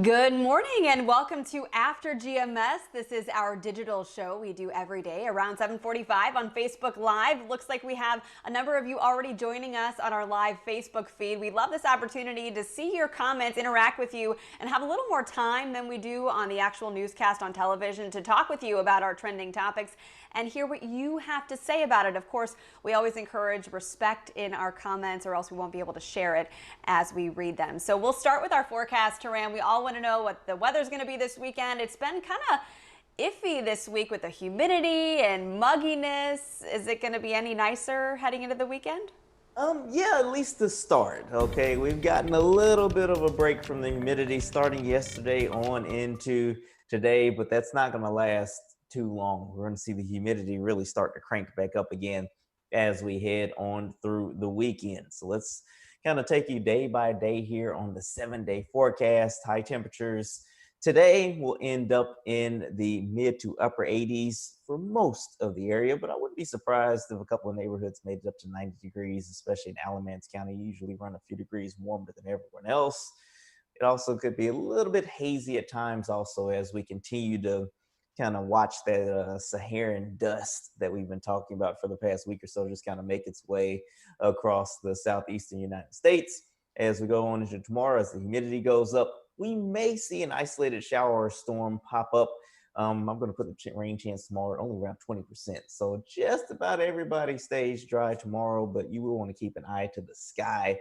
Good morning and welcome to After GMS. This is our digital show we do every day around 7:45 on Facebook Live. Looks like we have a number of you already joining us on our live Facebook feed. We love this opportunity to see your comments, interact with you, and have a little more time than we do on the actual newscast on television to talk with you about our trending topics and hear what you have to say about it. Of course, we always encourage respect in our comments or else we won't be able to share it as we read them. So we'll start with our forecast, Taran. We all want to know what the weather's going to be this weekend. It's been kind of iffy this week with the humidity and mugginess. Is it going to be any nicer heading into the weekend? Yeah, at least to start. Okay, we've gotten a little bit of a break from the humidity starting yesterday on into today, but that's not going to last too long. We're going to see the humidity really start to crank back up again as we head on through the weekend. So let's kind of take you day by day here on the 7-day forecast. High temperatures today will end up in the mid to upper 80s for most of the area, but I wouldn't be surprised if a couple of neighborhoods made it up to 90 degrees, especially in Alamance County. You usually run a few degrees warmer than everyone else. It also could be a little bit hazy at times also as we continue to kind of watch that Saharan dust that we've been talking about for the past week or so just kind of make its way across the southeastern United States. As we go on into tomorrow, as the humidity goes up, we may see an isolated shower or storm pop up. I'm going to put the rain chance tomorrow at only around 20%. So just about everybody stays dry tomorrow, but you will want to keep an eye to the sky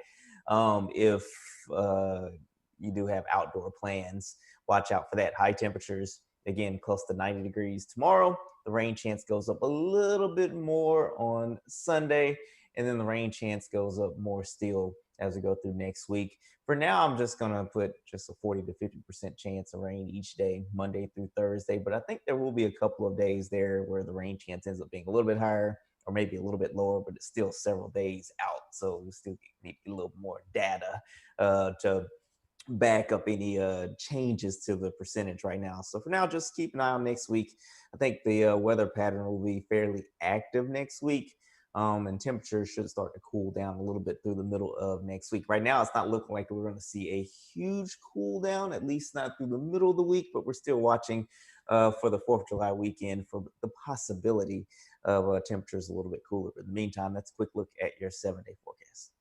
if you do have outdoor plans. Watch out for that. High temperatures, again, close to 90 degrees tomorrow. The rain chance goes up a little bit more on Sunday, and then the rain chance goes up more still as we go through next week. For now, I'm just going to put just a 40 to 50% chance of rain each day, Monday through Thursday. But I think there will be a couple of days there where the rain chance ends up being a little bit higher or maybe a little bit lower, but it's still several days out. So we still need a little more data to back up any changes to the percentage right now. So for now, just keep an eye on next week. I think the weather pattern will be fairly active next week. And temperatures should start to cool down a little bit through the middle of next week. Right now, it's not looking like we're going to see a huge cool down, at least not through the middle of the week, but we're still watching for the 4th of July weekend for the possibility of temperatures a little bit cooler. But in the meantime, that's a quick look at your 7-day forecast.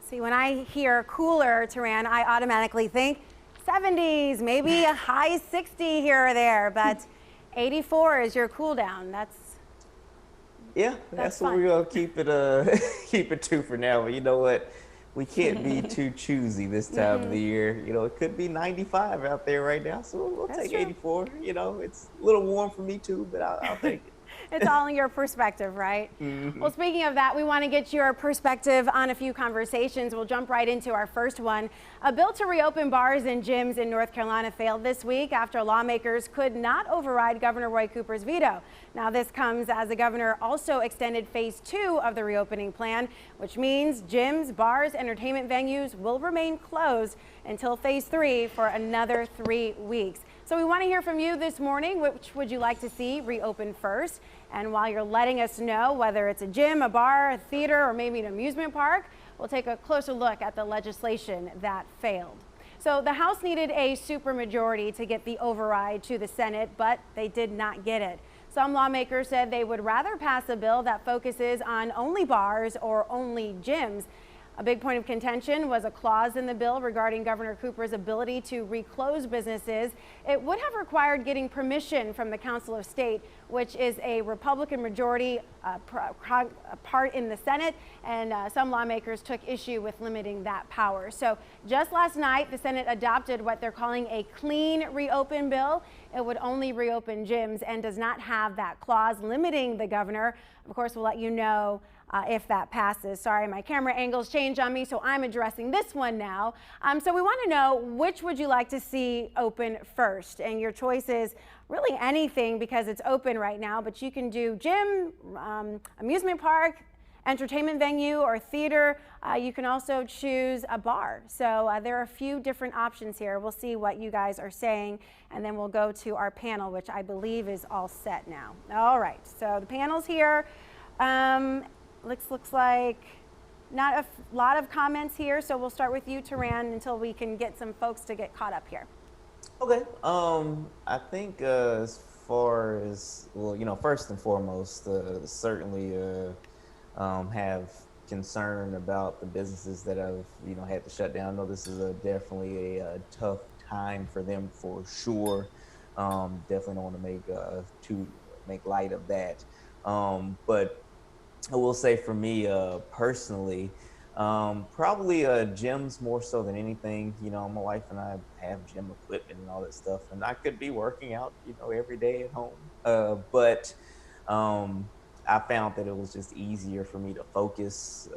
See, when I hear cooler, Taran, I automatically think 70s, maybe a high 60 here or there, but 84 is your cool down. That's what we're gonna keep it keep it to for now. But you know what? We can't be too choosy this time of the year. You know, it could be 95 out there right now, so we'll take true. 84. You know, it's a little warm for me too, but I'll take it. It's all in your perspective, right? Well, speaking of that, we want to get your perspective on a few conversations. We'll jump right into our first one. A bill to reopen bars and gyms in North Carolina failed this week after lawmakers could not override Governor Roy Cooper's veto. Now, this comes as the governor also extended phase 2 of the reopening plan, which means gyms, bars, entertainment venues will remain closed until phase 3 for another 3 weeks. So we want to hear from you this morning. Which would you like to see reopen first? And while you're letting us know whether it's a gym, a bar, a theater, or maybe an amusement park, we'll take a closer look at the legislation that failed. So the House needed a supermajority to get the override to the Senate, but they did not get it. Some lawmakers said they would rather pass a bill that focuses on only bars or only gyms. A big point of contention was a clause in the bill regarding Governor Cooper's ability to reclose businesses. It would have required getting permission from the Council of State, which is a Republican majority part in the Senate, and some lawmakers took issue with limiting that power. So just last night, the Senate adopted what they're calling a clean reopen bill. It would only reopen gyms and does not have that clause limiting the governor. Of course, we'll let you know if that passes. Sorry, my camera angles changed on me, so I'm addressing this one now. So we want to know, which would you like to see open first? And your choice is really anything because it's open right now, but you can do gym, amusement park, entertainment venue, or theater. You can also choose a bar. So there are a few different options here. We'll see what you guys are saying, and then we'll go to our panel, which I believe is all set now. All right, so the panel's here. Looks like not a lot of comments here, so we'll start with you, Taran, until we can get some folks to get caught up here. Okay. I think as far as well, first and foremost, certainly have concern about the businesses that have had to shut down. I know this is definitely a tough time for them for sure. Definitely don't want to make light of that. But I will say for me, personally, probably gyms more so than anything. My wife and I have gym equipment and all that stuff, and I could be working out, every day at home. But um, I found that it was just easier for me to focus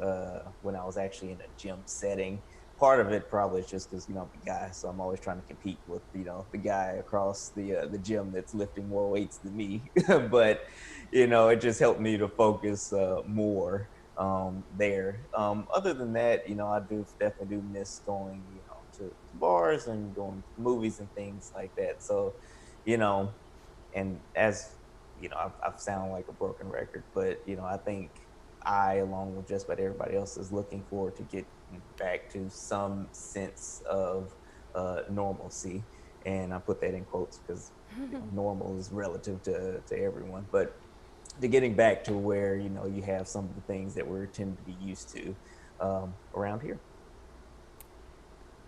when I was actually in a gym setting. Part of it probably is just because I'm a guy, so I'm always trying to compete with the guy across the gym that's lifting more weights than me. But it just helped me to focus more there. Other than that, I do definitely do miss going, to bars and going to movies and things like that. So, you know, and as I've sound like a broken record, but I think along with just about everybody else, is looking forward to get back to some sense of normalcy. And I put that in quotes because normal is relative to everyone, but to getting back to where you have some of the things that we tend to be used to around here.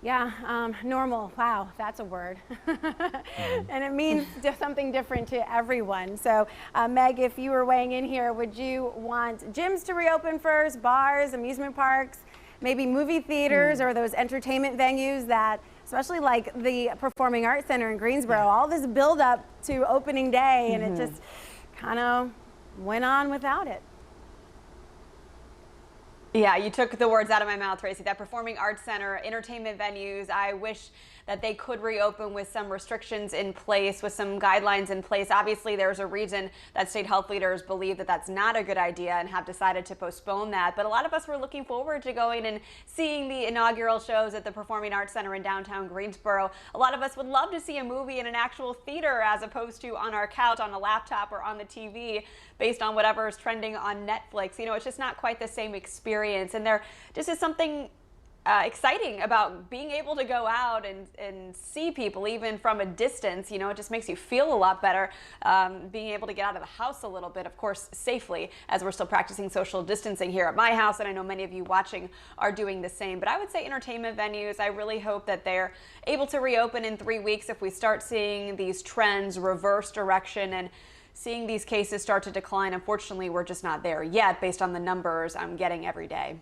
Yeah, normal. Wow, that's a word. Mhm. And it means something different to everyone. So, Meg, if you were weighing in here, would you want gyms to reopen first, bars, amusement parks, maybe movie theaters, or those entertainment venues that, especially like the Performing Arts Center in Greensboro, all this build up to opening day, and it just kind of went on without it? Yeah, you took the words out of my mouth, Tracy. That Performing Arts Center, entertainment venues, I wish that they could reopen with some restrictions in place, with some guidelines in place. Obviously, there's a reason that state health leaders believe that that's not a good idea and have decided to postpone that. But a lot of us were looking forward to going and seeing the inaugural shows at the Performing Arts Center in downtown Greensboro. A lot of us would love to see a movie in an actual theater as opposed to on our couch, on a laptop, or on the TV based on whatever is trending on Netflix. It's just not quite the same experience. And there just is something exciting about being able to go out and see people even from a distance. It just makes you feel a lot better, being able to get out of the house a little bit, of course, safely, as we're still practicing social distancing here at my house, and I know many of you watching are doing the same. But I would say entertainment venues, I really hope that they're able to reopen in 3 weeks if we start seeing these trends reverse direction and seeing these cases start to decline. Unfortunately, we're just not there yet based on the numbers I'm getting every day.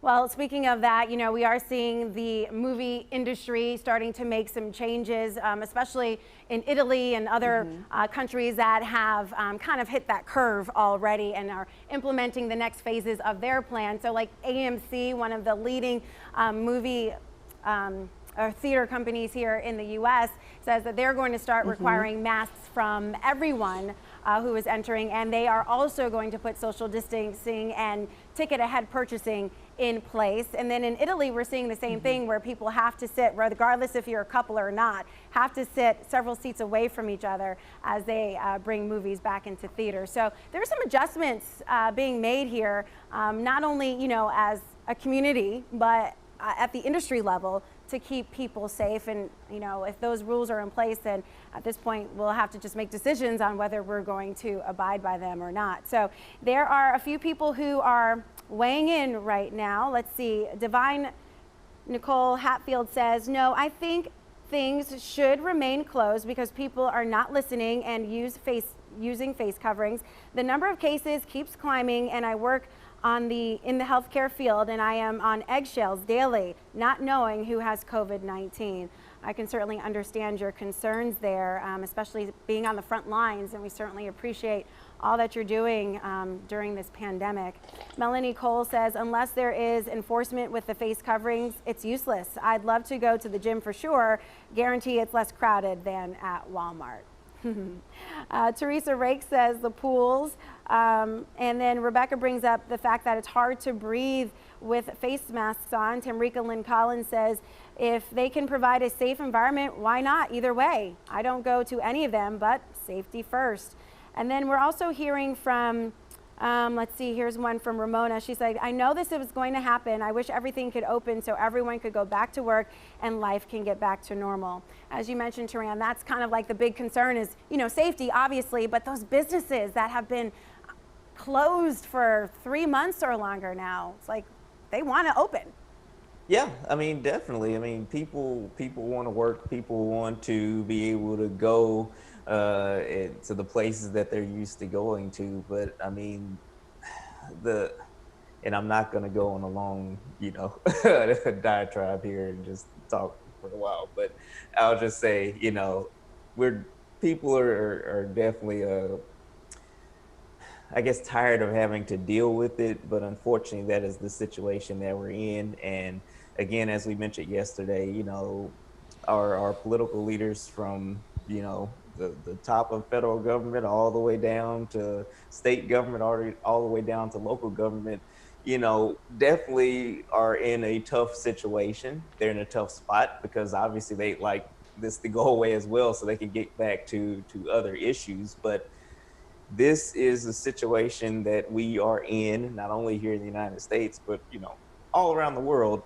Well, speaking of that, we are seeing the movie industry starting to make some changes, especially in Italy and other countries that have kind of hit that curve already and are implementing the next phases of their plan. So like AMC, one of the leading movie or theater companies here in the U.S., says that they're going to start requiring masks from everyone who is entering, and they are also going to put social distancing and ticket ahead purchasing in place. And then in Italy, we're seeing the same thing, where people have to sit, regardless if you're a couple or not, have to sit several seats away from each other as they bring movies back into theaters. So there are some adjustments being made here, not only as a community, but at the industry level, to keep people safe. And if those rules are in place, then at this point we'll have to just make decisions on whether we're going to abide by them or not. So there are a few people who are weighing in right now. Let's see. Divine Nicole Hatfield says, no, I think things should remain closed because people are not listening and using face coverings. The number of cases keeps climbing, and I work in the healthcare field, and I am on eggshells daily, not knowing who has COVID-19. I can certainly understand your concerns there, especially being on the front lines, and we certainly appreciate all that you're doing during this pandemic. Melanie Cole says, unless there is enforcement with the face coverings, it's useless. I'd love to go to the gym for sure. Guarantee it's less crowded than at Walmart. Teresa Rake says the pools, and then Rebecca brings up the fact that it's hard to breathe with face masks on. Tamrika Lynn Collins says if they can provide a safe environment, why not? Either way, I don't go to any of them, but safety first. And then we're also hearing from Let's see, here's one from Ramona. She's like, I know this was going to happen. I wish everything could open so everyone could go back to work and life can get back to normal. As you mentioned, Taran, that's kind of like the big concern is, safety, obviously, but those businesses that have been closed for 3 months or longer now, it's like they want to open. Yeah, I mean, definitely. I mean, people want to work. People want to be able to go to the places that they're used to going to. But I mean, and I'm not going to go on a long, diatribe here and just talk for a while. But I'll just say, people are definitely I guess tired of having to deal with it, but unfortunately that is the situation that we're in. And again, as we mentioned yesterday, our political leaders from, the top of federal government all the way down to state government, all the way down to local government, definitely are in a tough situation. They're in a tough spot because obviously they like this to go away as well so they can get back to other issues. But this is a situation that we are in, not only here in the United States, but, all around the world.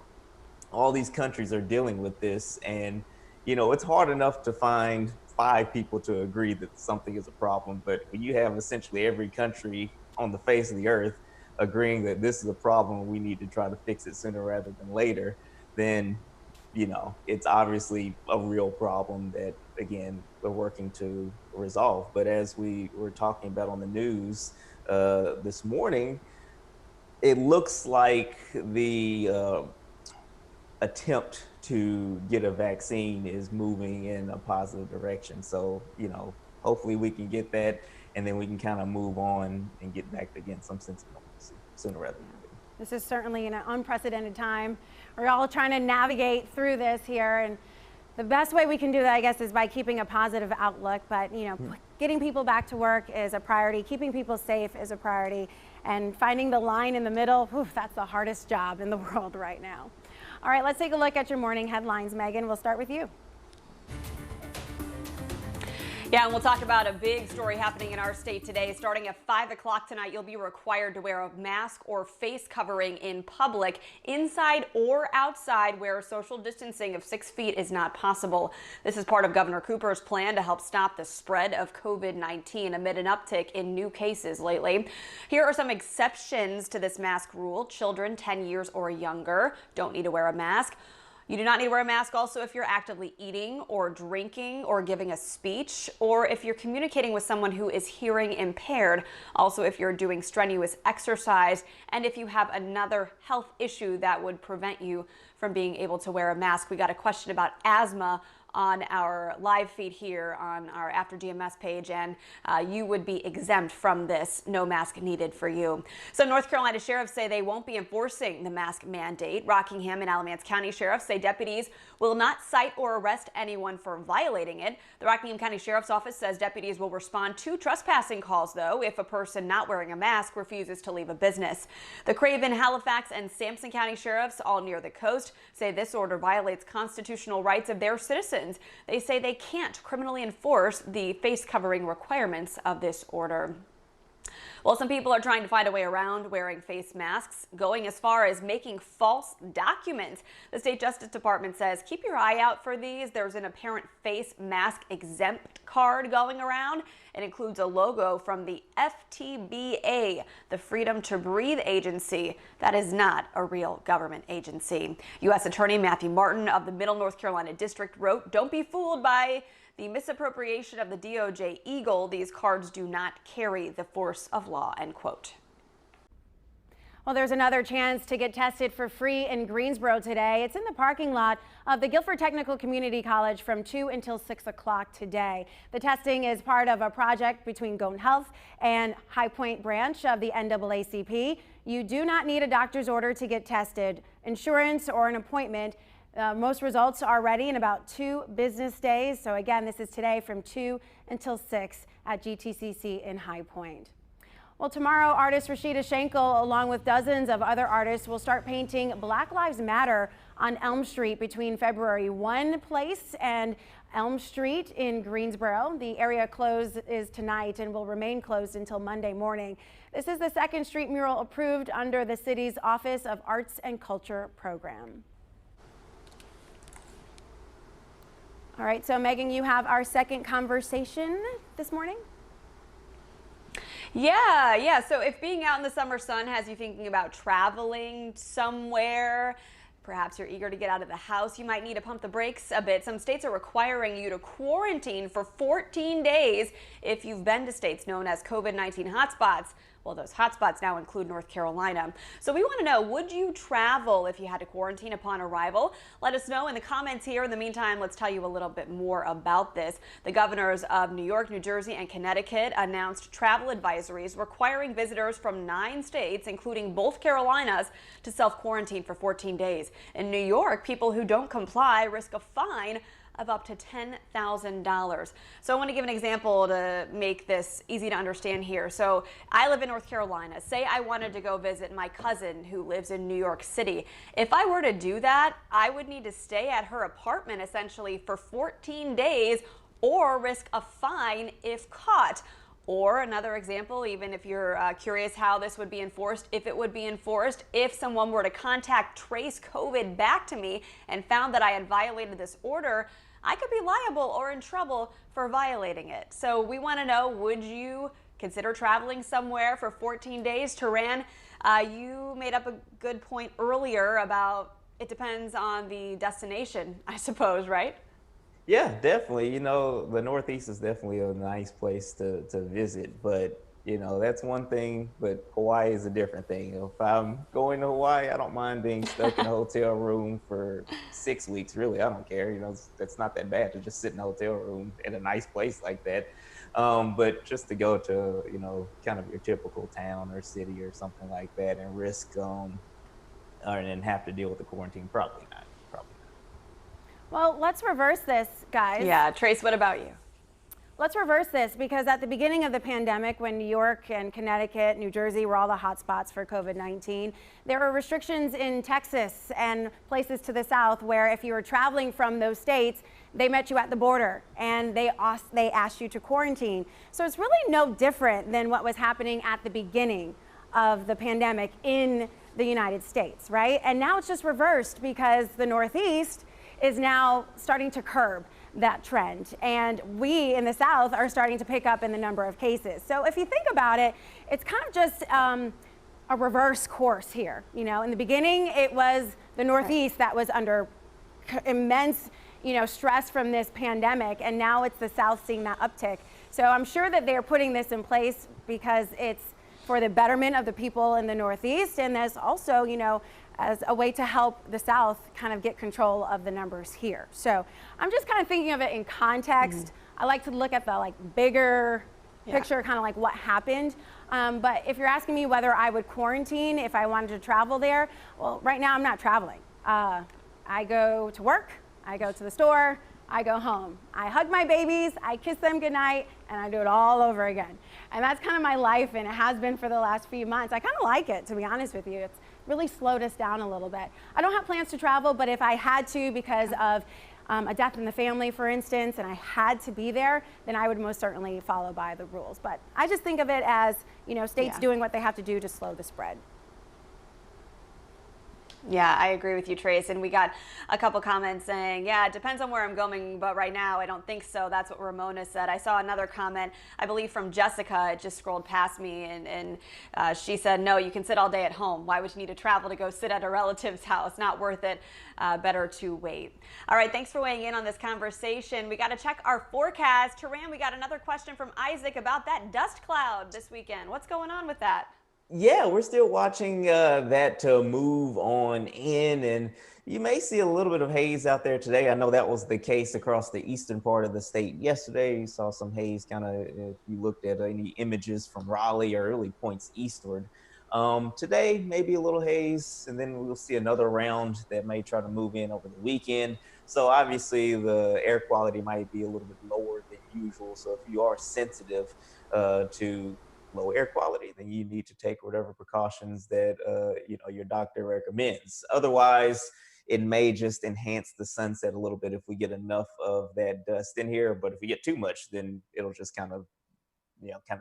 All these countries are dealing with this. And, it's hard enough to find 5 people to agree that something is a problem. But when you have essentially every country on the face of the earth agreeing that this is a problem, we need to try to fix it sooner rather than later, then, it's obviously a real problem that, again, we're working to resolve. But as we were talking about on the news this morning, it looks like the attempt to get a vaccine is moving in a positive direction. So, hopefully we can get that and then we can kind of move on and get back again some sense of normalcy sooner rather than later. This is certainly an unprecedented time. We're all trying to navigate through this here, and the best way we can do that, I guess, is by keeping a positive outlook. But, getting people back to work is a priority. Keeping people safe is a priority. And finding the line in the middle, that's the hardest job in the world right now. All right, let's take a look at your morning headlines. Megan, we'll start with you. Yeah, and we'll talk about a big story happening in our state today. Starting at 5 o'clock tonight, you'll be required to wear a mask or face covering in public, inside or outside, where social distancing of 6 feet is not possible. This is part of Governor Cooper's plan to help stop the spread of COVID-19 amid an uptick in new cases lately. Here are some exceptions to this mask rule. Children 10 years or younger don't need to wear a mask. You do not need to wear a mask also if you're actively eating or drinking or giving a speech, or if you're communicating with someone who is hearing impaired. Also, if you're doing strenuous exercise, and if you have another health issue that would prevent you from being able to wear a mask. We got a question about asthma on our live feed here on our After GMS page, and you would be exempt from this. No mask needed for you. So North Carolina sheriffs say they won't be enforcing the mask mandate. Rockingham and Alamance County sheriffs say deputies will not cite or arrest anyone for violating it. The Rockingham County Sheriff's Office says deputies will respond to trespassing calls, though, if a person not wearing a mask refuses to leave a business. The Craven, Halifax, and Sampson County sheriffs, all near the coast, say this order violates constitutional rights of their citizens. They say they can't criminally enforce the face covering requirements of this order. Well, some people are trying to find a way around wearing face masks, going as far as making false documents. The State Justice Department says keep your eye out for these. There's an apparent face mask exempt card going around. It includes a logo from the FTBA, the Freedom to Breathe Agency. That is not a real government agency. U.S. Attorney Matthew Martin of the Middle North Carolina District wrote, "Don't be fooled by the misappropriation of the DOJ Eagle. These cards do not carry the force of law," end quote. Well, there's another chance to get tested for free in Greensboro today. It's in the parking lot of the Guilford Technical Community College from 2 until 6 o'clock today. The testing is part of a project between Goan Health and High Point branch of the NAACP. You do not need a doctor's order to get tested, insurance, or an appointment. Most results are ready in about 2 business days. So again, this is today from 2 until 6 at GTCC in High Point. Well, tomorrow, artist Rashida Schenkel, along with dozens of other artists, will start painting Black Lives Matter on Elm Street between February 1 Place and Elm Street in Greensboro. The area close is tonight and will remain closed until Monday morning. This is the second street mural approved under the city's Office of Arts and Culture program. All right, so Megan, you have our second conversation this morning. Yeah. So if being out in the summer sun has you thinking about traveling somewhere, perhaps you're eager to get out of the house, you might need to pump the brakes a bit. Some states are requiring you to quarantine for 14 days if you've been to states known as COVID-19 hotspots. Well, those hotspots now include North Carolina. So we want to know, would you travel if you had to quarantine upon arrival? Let us know in the comments here. In the meantime, let's tell you a little bit more about this. The governors of New York, New Jersey, and Connecticut announced travel advisories requiring visitors from 9 states, including both Carolinas, to self-quarantine for 14 days. In New York, people who don't comply risk a fine of up to $10,000. So I want to give an example to make this easy to understand here. So I live in North Carolina. Say I wanted to go visit my cousin who lives in New York City. If I were to do that, I would need to stay at her apartment essentially for 14 days or risk a fine if caught. Or another example, even if you're curious how this would be enforced, if someone were to contact trace COVID back to me and found that I had violated this order, I could be liable or in trouble for violating it. So we want to know, would you consider traveling somewhere for 14 days? Taran, you made up a good point earlier about it depends on the destination, I suppose, right? Yeah, definitely. You know, the Northeast is definitely a nice place to visit, but you know, that's one thing, but Hawaii is a different thing. If I'm going to Hawaii, I don't mind being stuck in a hotel room for 6 weeks. Really, I don't care. You know, that's not that bad to just sit in a hotel room in a nice place like that. But just to go to, you know, kind of your typical town or city or something like that and risk, and then have to deal with the quarantine, probably not. Well, let's reverse this, guys. Yeah, Trace, what about you? Let's reverse this, because at the beginning of the pandemic, when New York and Connecticut, New Jersey were all the hotspots for COVID-19, there were restrictions in Texas and places to the south where if you were traveling from those states, they met you at the border and they asked you to quarantine. So it's really no different than what was happening at the beginning of the pandemic in the United States, right? And now it's just reversed because the Northeast is now starting to curb that trend. And we in the South are starting to pick up in the number of cases. So if you think about it, it's kind of just a reverse course here. You know, in the beginning, it was the Northeast that was under immense, stress from this pandemic. And now it's the South seeing that uptick. So I'm sure that they're putting this in place because it's for the betterment of the people in the Northeast. And there's also, as a way to help the South kind of get control of the numbers here. So I'm just kind of thinking of it in context. I like to look at the bigger picture, kind of like what happened. But if you're asking me whether I would quarantine if I wanted to travel there, well, right now I'm not traveling. I go to work, I go to the store, I go home. I hug my babies, I kiss them goodnight, and I do it all over again. And that's kind of my life, and it has been for the last few months. I kind of like it, to be honest with you. It's really slowed us down a little bit. I don't have plans to travel, but if I had to because of a death in the family, for instance, and I had to be there, then I would most certainly follow by the rules. But I just think of it as, states doing what they have to do to slow the spread. Yeah, I agree with you, Trace. And we got a couple comments saying, yeah, it depends on where I'm going, but right now I don't think so. That's what Ramona said. I saw another comment, I believe from Jessica. It just scrolled past me, and she said, no, you can sit all day at home. Why would you need to travel to go sit at a relative's house? Not worth it. Better to wait. All right, thanks for weighing in on this conversation. We got to check our forecast. Taran, we got another question from Isaac about that dust cloud this weekend. What's going on with that? Yeah, we're still watching that to move on in, and you may see a little bit of haze out there today. I know that was the case across the eastern part of the state yesterday. You saw some haze kind of, if you looked at any images from Raleigh or early points eastward. Today, maybe a little haze, and then we'll see another round that may try to move in over the weekend. So obviously the air quality might be a little bit lower than usual. So if you are sensitive to low air quality, then you need to take whatever precautions that your doctor recommends. Otherwise, it may just enhance the sunset a little bit if we get enough of that dust in here. But if we get too much, then it'll just kind of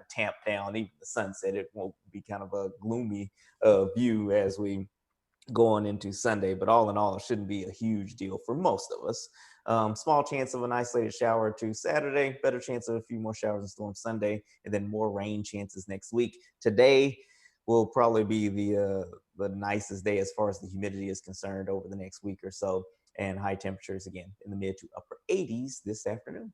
tamp down even the sunset. It won't be kind of a gloomy view as we go on into Sunday. But all in all, it shouldn't be a huge deal for most of us. Small chance of an isolated shower or two Saturday, better chance of a few more showers and storms Sunday, and then more rain chances next week. Today will probably be the nicest day as far as the humidity is concerned over the next week or so, and high temperatures again in the mid to upper 80s this afternoon.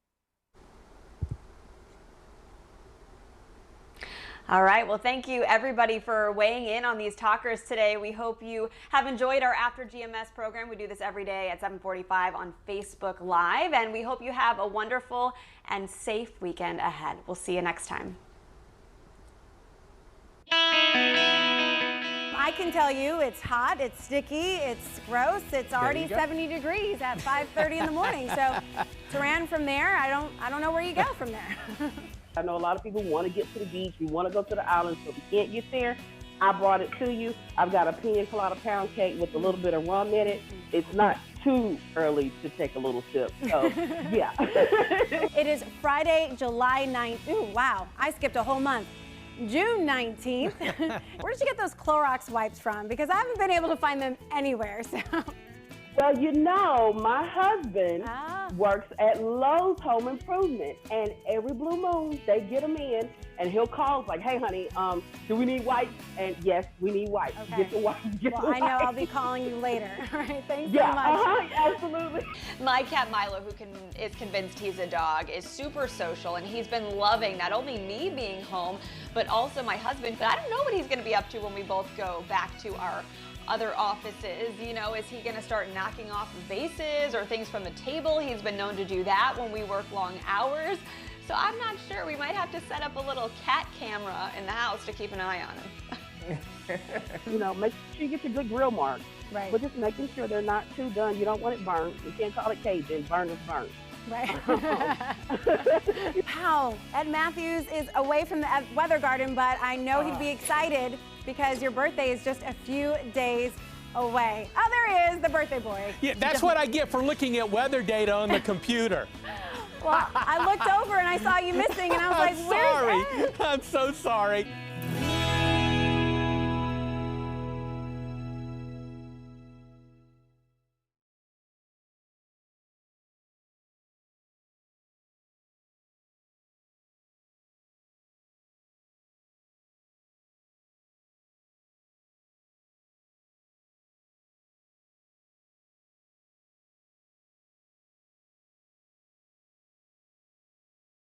All right. Well, thank you everybody for weighing in on these talkers today. We hope you have enjoyed our After GMS program. We do this every day at 7:45 on Facebook Live, and we hope you have a wonderful and safe weekend ahead. We'll see you next time. I can tell you it's hot, it's sticky, it's gross. It's already 70 degrees at 5:30 in the morning. So, Taran, from there, I don't know where you go from there. I know a lot of people want to get to the beach. We want to go to the islands, but we can't get there. I brought it to you. I've got a pina colada pound cake with a little bit of rum in it. It's not too early to take a little sip. So, yeah. It is Friday, July 9th. Ooh, wow. I skipped a whole month. June 19th. Where did you get those Clorox wipes from? Because I haven't been able to find them anywhere. So. Well, you know, my husband works at Lowe's Home Improvement, and every blue moon they get them in, and he'll call us like, "Hey, honey, do we need wipes?" And yes, we need wipes. Okay. Get the wipes. I know I'll be calling you later. All right, thanks so much. Absolutely. My cat Milo, who is convinced he's a dog, is super social, and he's been loving not only me being home, but also my husband. But I don't know what he's going to be up to when we both go back to our other offices. You know, is he going to start knocking off vases or things from the table? He's been known to do that when we work long hours. So I'm not sure. We might have to set up a little cat camera in the house to keep an eye on him. You know, make sure you get your good grill marks. Right. But just making sure they're not too done. You don't want it burned. You can't call it Cajun. Burn is burnt. Right. Wow. Ed Matthews is away from the weather garden, but I know he'd be excited because your birthday is just a few days away. Oh, there he is, the birthday boy. Yeah, that's what I get for looking at weather data on the computer. Well, I looked over and I saw you missing, and I was like, where's Ed? I'm so sorry.